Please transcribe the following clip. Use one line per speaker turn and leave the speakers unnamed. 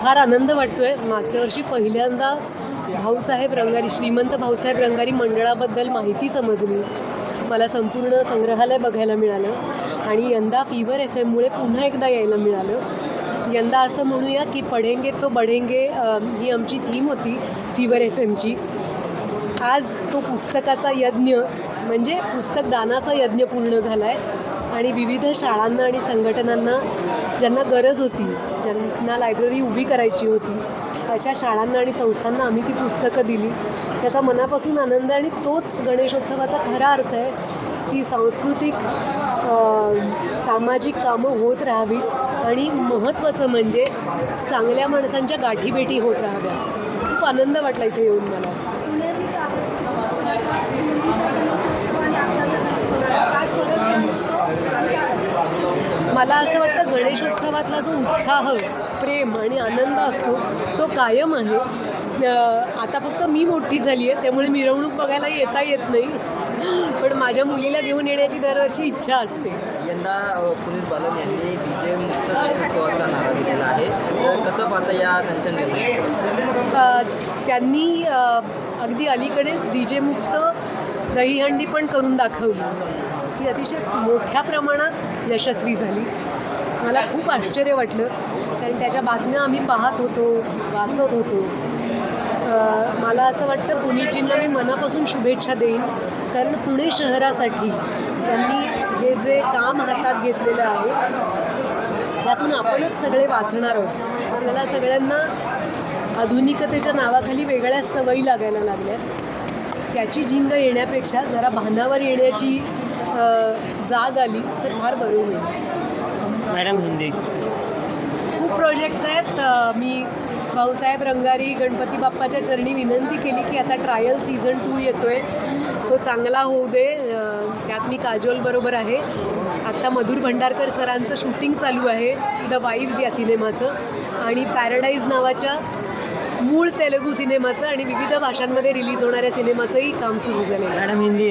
फार आनंद वाटतोय. मागच्या वर्षी पहिल्यांदा भाऊसाहेब रंगारी, श्रीमंत भाऊसाहेब रंगारी मंडळाबद्दल माहिती समजली. मला संपूर्ण संग्रहालय बघायला मिळालं आणि यंदा फीवर FM मुळे पुन्हा एकदा यायला मिळालं. यंदा असं म्हणूया की पढेंगे तो बढेंगे ही आमची थीम होती फीवर FMची. आज तो पुस्तकाचा यज्ञ म्हणजे पुस्तक दानाचा यज्ञ पूर्ण झाला आहे आणि विविध शाळांना आणि संघटनांना ज्यांना गरज होती, ज्यांना लायब्ररी उभी करायची होती, अशा शाळांना आणि संस्थांना आम्ही ती पुस्तकं दिली. त्याचा मनापासून आनंद आणि तोच गणेशोत्सवाचा खरा अर्थ आहे की सांस्कृतिक सामाजिक कामं होत राहावीत आणि महत्त्वाचं म्हणजे चांगल्या माणसांच्या गाठीभेटी होत राहाव्या. खूप आनंद वाटला इथे येऊन मला. मला असं वाटतं गणेशोत्सवातला जो उत्साह, प्रेम आणि आनंद असतो तो कायम आहे. आता फक्त मी मोठी झाली आहे त्यामुळे मिरवणूक बघायला येता येत नाही, पण माझ्या मुलीला घेऊन येण्याची दरवर्षी इच्छा असते.
यंदा पुनीत बालन यांनी DJ मुक्त गणेशोत्सवाचा नारा दिलेला आहे. कसं पाहता या त्यांच्या निर्णयाकडे?
त्यांनी अगदी अलीकडेच DJ मुक्त दहीहंडी पण करून दाखवली. ती अतिशय मोठ्या प्रमाणात यशस्वी झाली. मला खूप आश्चर्य वाटलं कारण त्याच्या बातम्या आम्ही पाहत होतो, वाचत होतो. मला असं वाटतं पुनीतजींना मी मनापासून शुभेच्छा देईन कारण पुणे शहरासाठी त्यांनी हे जे काम हातात घेतलेलं आहे त्यातून आपणच सगळे वाचणार आहोत. आपल्याला सगळ्यांना आधुनिकतेच्या नावाखाली वेगळ्या सवयी लागायला लागल्या. त्याची झिंग येण्यापेक्षा जरा भानावर येण्याची जाग आली तर फार बरं होईल.
मॅडम हिंदी
खूप प्रोजेक्ट्स आहेत. मी भाऊसाहेब रंगारी गणपती बाप्पाच्या चरणी विनंती केली की आता ट्रायल सीझन 2 येतो आहे, तो चांगला होऊ दे. त्यात मी काजोलबरोबर आहे. आत्ता मधुर भंडारकर सरांचं शूटिंग चालू आहे द वाईव्ज या सिनेमाचं आणि पॅराडाईज नावाच्या मूळ तेलुगू सिनेमाचं आणि विविध भाषांमध्ये रिलीज होणाऱ्या सिनेमाचंही काम सुरू झालं आहे.
मॅडम हिंदी